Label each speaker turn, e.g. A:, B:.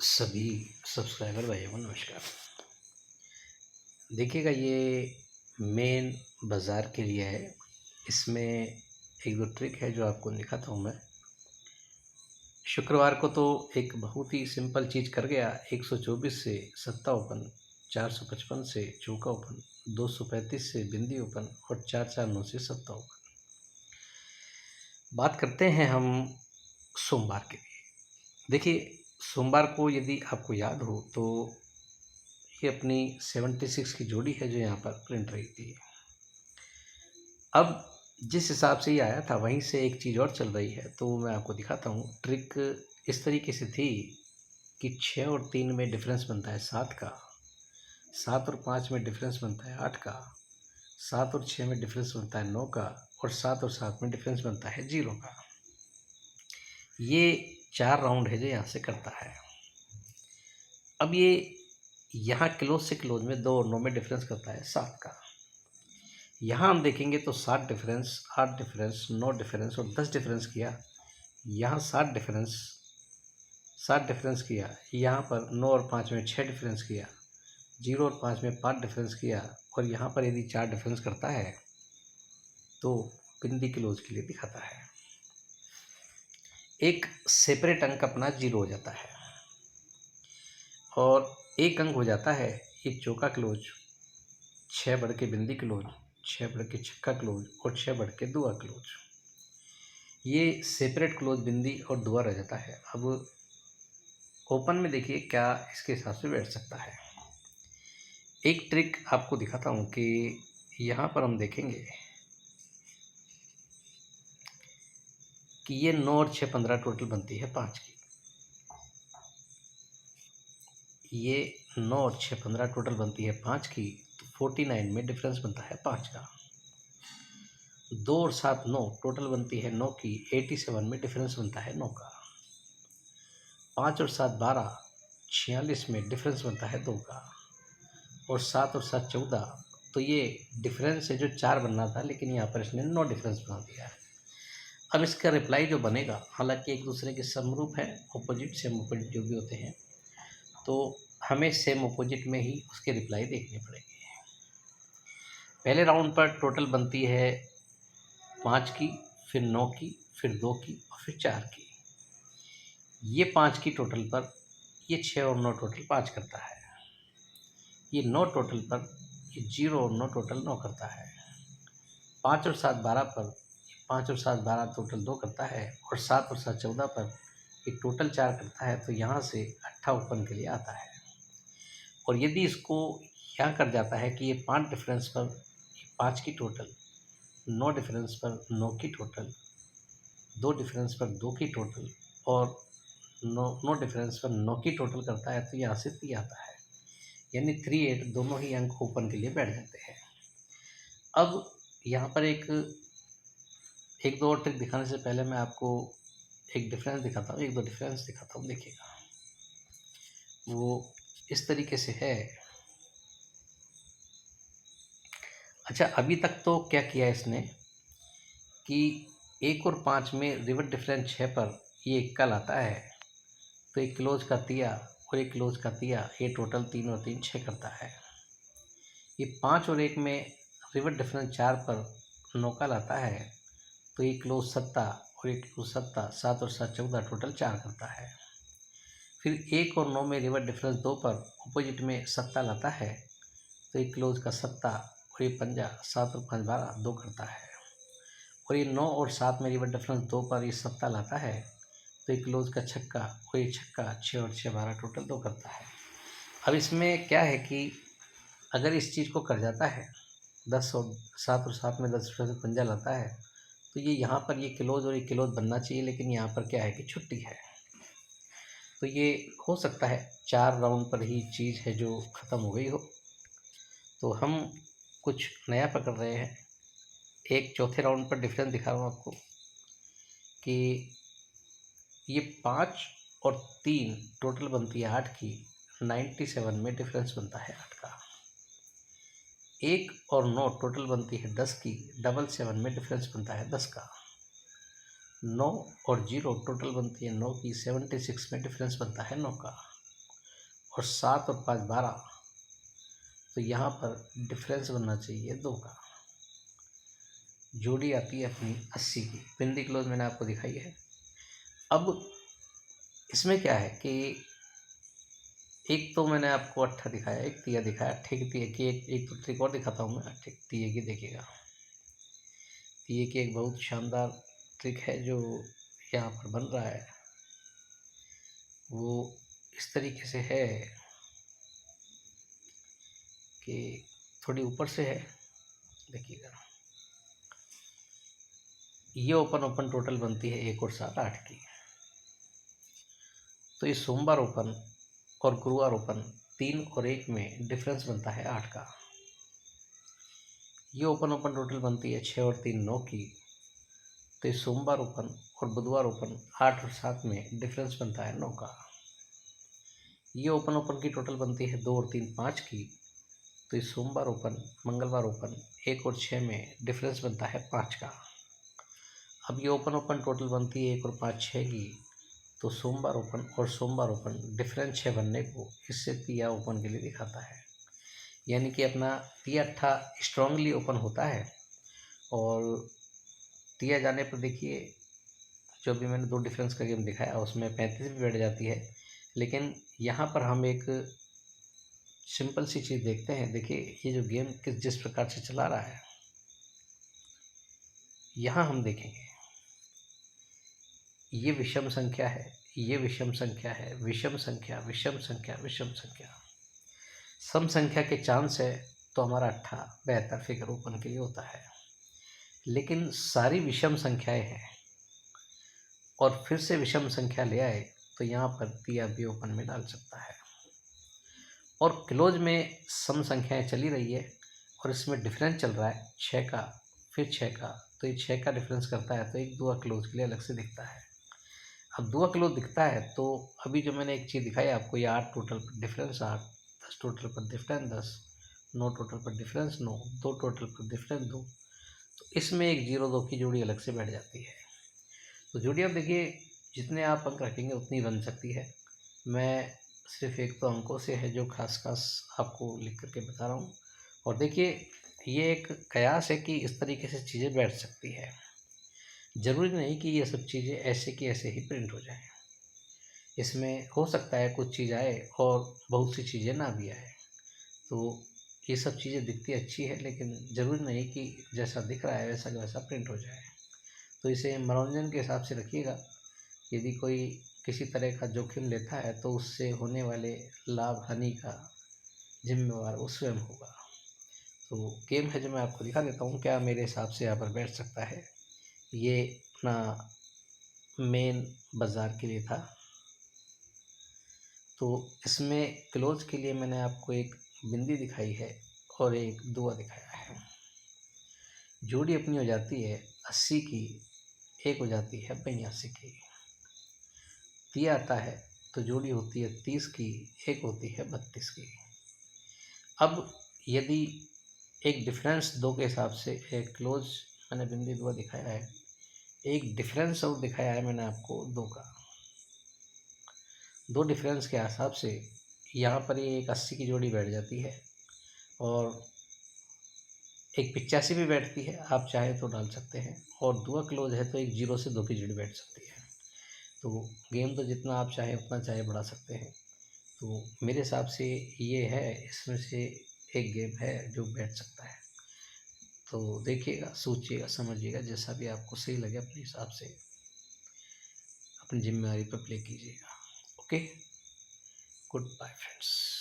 A: सभी सब्सक्राइबर भाइयों को नमस्कार। देखिएगा ये मेन बाज़ार के लिए है। इसमें एक दो ट्रिक है जो आपको दिखाता हूँ मैं। शुक्रवार को तो एक बहुत ही सिंपल चीज़ कर गया। 124 से सत्ता ओपन, 455 से चौका ओपन, 235 से बिंदी ओपन और 449 से सत्ता ओपन। बात करते हैं हम सोमवार के लिए। देखिए, सोमवार को यदि आपको याद हो तो ये अपनी 76 की जोड़ी है जो यहाँ पर प्रिंट रही थी। अब जिस हिसाब से ये आया था वहीं से एक चीज़ और चल रही है, तो मैं आपको दिखाता हूँ। ट्रिक इस तरीके से थी कि 6 और 3 में डिफरेंस बनता है 7 का, 7 और 5 में डिफरेंस बनता है 8 का, 7 और 6 में डिफरेंस बनता है 9 का और 7 और 7 में डिफरेंस बनता है 0 का। ये 4 राउंड है जो यहाँ से करता है। अब ये यहाँ क्लोज से क्लोज में 2 और 9 में डिफरेंस करता है 7 का। यहाँ हम देखेंगे तो 7 डिफरेंस, 8 डिफरेंस, 9 डिफरेंस और 10 डिफरेंस किया। यहाँ 7 डिफरेंस किया। यहाँ पर 9 और 5 में 6 डिफरेंस किया। 0 और 5 में 5 डिफरेंस किया। और यहाँ पर यदि 4 डिफरेंस करता है तो बिंदी क्लोज के लिए दिखाता है। एक सेपरेट अंक अपना 0 हो जाता है और एक अंक हो जाता है ये चौका क्लोज, 6 बढ़ के बिंदी क्लोज, 6 बढ़ के छक्का क्लोज और 6 बढ़ के दुआ क्लोज। ये सेपरेट क्लोज बिंदी और दुआ रह जाता है। अब ओपन में देखिए क्या इसके हिसाब से बैठ सकता है। एक ट्रिक आपको दिखाता हूँ कि यहाँ पर हम देखेंगे कि ये 9 और 6 15 टोटल बनती है 5 की। ये 9 और 6 15 टोटल बनती है 5 की, तो 49 में डिफरेंस बनता है 5 का। 2 और 7 9 टोटल बनती है 9 की, 87 में डिफरेंस बनता है 9 का। 5 और 7 12, 46 में डिफरेंस बनता है 2 का। और 7 और 7 14, तो ये डिफरेंस है जो 4 बनना था, लेकिन यहाँ पर इसने 9 डिफरेंस बना दिया है। अब इसका रिप्लाई जो बनेगा, हालांकि एक दूसरे के समरूप है, ऑपोजिट सेम ऑपोजिट जो भी होते हैं, तो हमें सेम ऑपोजिट में ही उसके रिप्लाई देखने पड़ेंगे। पहले राउंड पर टोटल बनती है 5 की, फिर 9 की, फिर 2 की और फिर 4 की। ये 5 की टोटल पर ये 6 और 9 टोटल 5 करता है। ये 9 टोटल पर ये 0 और 9 टोटल 9 करता है। 5 और 7 12 पर 5 और 7 12 टोटल 2 करता है। और 7 और 7 14 पर ये टोटल 4 करता है, तो यहाँ से 8 ओपन के लिए आता है। और यदि इसको यहाँ कर जाता है कि ये 5 डिफरेंस पर 5 की टोटल, 9 डिफरेंस पर 9 की टोटल, 2 डिफरेंस पर 2 की टोटल और 9 डिफरेंस पर 9 की टोटल करता है, तो यहाँ से 3 आता है। यानी 3 8 दोनों ही अंक ओपन के लिए बैठ जाते हैं। अब यहाँ पर एक दो और ट्रिक दिखाने से पहले मैं आपको एक डिफरेंस दिखाता हूँ, एक दो डिफरेंस दिखाता हूँ। देखिएगा वो इस तरीके से है। अच्छा, अभी तक तो क्या किया इसने कि 1 और 5 में रिवर्स डिफरेंस 6 पर ये इक्का लाता है, तो एक क्लोज का तिया और एक क्लोज का तिया, ये टोटल 3 और 3 6 करता है। ये 5 और 1 में रिवर्स डिफरेंस 4 पर नौका लाता है, तो ये क्लोज सत्ता और एक क्लोज सत्ता, 7 और 7 14 टोटल 4 करता है। फिर 1 और 9 में रिवर्स डिफरेंस 2 पर अपोजिट में सत्ता लाता है, तो ये क्लोज का सत्ता और ये पंजा, 7 और 5 12 2 करता है। और ये 9 और 7 में रिवर्स डिफरेंस 2 पर ये सत्ता लाता है, तो ये क्लोज का छक्का और ये छक्का, 6 और 6 12 टोटल 2 करता है। अब इसमें क्या है कि अगर इस चीज़ को कर जाता है, 10 और 7 और 7 में 10 डिफरेंस पंजा लाता है, तो ये यहाँ पर ये क्लोज और ये क्लोज बनना चाहिए, लेकिन यहाँ पर क्या है कि छुट्टी है। तो ये हो सकता है 4 राउंड पर ही चीज़ है जो ख़त्म हो गई हो। तो हम कुछ नया पकड़ रहे हैं। एक चौथे राउंड पर डिफरेंस दिखा रहा हूँ आपको कि ये 5 और 3 टोटल बनती है 8 की, 97 में डिफरेंस बनता है 8 का। 1 और 9 टोटल बनती है 10 की, 77 में डिफरेंस बनता है 10 का। 9 और 0 टोटल बनती है 9 की, 76 में डिफरेंस बनता है 9 का। और 7 और 5 12, तो यहाँ पर डिफरेंस बनना चाहिए 2 का। जोड़ी आती है अपनी 80 की। बिंदी क्लोज मैंने आपको दिखाई है। अब इसमें क्या है कि एक तो मैंने आपको अट्ठा दिखाया, एक तिया दिखाया। ठीक तिये की एक तो ट्रिक और दिखाता हूँ मैं। ठीक तिये की देखिएगा। तिये की एक बहुत शानदार ट्रिक है जो यहाँ पर बन रहा है। वो इस तरीके से है कि थोड़ी ऊपर से है, देखिएगा। ये ओपन ओपन टोटल बनती है 1 और 7 8 की। तो ये सोमवार ओपन और गुरुवार ओपन 3 और 1 में डिफरेंस बनता है 8 का। ये ओपन ओपन टोटल बनती है 6 और 3 9 की। तो ये सोमवार ओपन और बुधवार ओपन 8 और 7 में डिफरेंस बनता है 9 का। ये ओपन ओपन की टोटल बनती है 2 और 3 5 की। तो ये सोमवार ओपन मंगलवार ओपन 1 और 6 में डिफरेंस बनता है 5 का। अब ये ओपन ओपन टोटल बनती है 1 और 5 6 की। तो सोमवार ओपन और सोमवार ओपन डिफरेंस 6 बनने को इससे तिया ओपन के लिए दिखाता है। यानी कि अपना तिया अट्ठा स्ट्रांगली ओपन होता है और तिया जाने पर देखिए जो भी मैंने 2 डिफरेंस का गेम दिखाया उसमें 35 भी बैठ जाती है। लेकिन यहाँ पर हम एक सिंपल सी चीज़ देखते हैं। देखिए ये जो गेम जिस प्रकार से चला रहा है, यहाँ हम देखेंगे ये विषम संख्या है, ये विषम संख्या है, विषम संख्या, विषम संख्या, विषम संख्या। सम संख्या के चांस है तो हमारा अट्ठा बेहतर फिगर ओपन के लिए होता है। लेकिन सारी विषम संख्याएं हैं और फिर से विषम संख्या ले आए तो यहाँ पर तिया भी ओपन में डाल सकता है। और क्लोज में सम संख्याएं चली रही है और इसमें डिफरेंस चल रहा है 6 का, फिर 6 का। तो ये 6 का डिफरेंस करता है तो एक दुआ क्लोज के लिए अलग से दिखता है। अब दुआ क्लोज दिखता है तो अभी जो मैंने एक चीज़ दिखाई आपको, ये 8 टोटल पर डिफरेंस 8, 10 टोटल पर डिफरेंस 10, 9 टोटल पर डिफरेंस 9, 2 टोटल पर डिफरेंस 2। तो इसमें एक 0 2 की जोड़ी अलग से बैठ जाती है। तो जोड़ी आप देखिए जितने आप अंक रखेंगे उतनी बन सकती है। मैं सिर्फ एक तो अंकों से है जो खास खास आपको लिख करके बता रहा हूँ। और देखिए ये एक कयास है कि इस तरीके से चीज़ें बैठ सकती है। ज़रूरी नहीं कि ये सब चीज़ें ऐसे की ऐसे ही प्रिंट हो जाएं। इसमें हो सकता है कुछ चीज़ आए और बहुत सी चीज़ें ना भी आए। तो ये सब चीज़ें दिखती अच्छी है लेकिन ज़रूरी नहीं कि जैसा दिख रहा है वैसा का वैसा प्रिंट हो जाए। तो इसे मनोरंजन के हिसाब से रखिएगा। यदि कोई किसी तरह का जोखिम लेता है तो उससे होने वाले लाभ हानि का जिम्मेवार वो स्वयं होगा। तो गेम है जो मैं आपको दिखा देता हूँ क्या मेरे हिसाब से यहाँ पर बैठ सकता है। ये अपना मेन बाज़ार के लिए था। तो इसमें क्लोज के लिए मैंने आपको एक बिंदी दिखाई है और एक दुआ दिखाया है। जोड़ी अपनी हो जाती है 80 की, एक हो जाती है 82 की। तिया आता है तो जोड़ी होती है 30 की, एक होती है 32 की। अब यदि एक डिफरेंस 2 के हिसाब से एक क्लोज मैंने बिंदी दुआ दिखाया है, एक डिफरेंस और दिखाया है मैंने आपको 2 का। 2 डिफरेंस के हिसाब से यहाँ पर ये एक 80 की जोड़ी बैठ जाती है और एक 85 भी बैठती है। आप चाहे तो डाल सकते हैं। और दुआ क्लोज है तो एक 0 से 2 की जोड़ी बैठ सकती है। तो गेम तो जितना आप चाहें उतना चाहे बढ़ा सकते हैं। तो मेरे हिसाब से ये है, इसमें से एक गेम है जो बैठ सकता है। तो देखिएगा, सोचिएगा, समझिएगा, जैसा भी आपको सही लगे अपने हिसाब से अपनी जिम्मेदारी पर प्ले कीजिएगा। Okay, goodbye friends.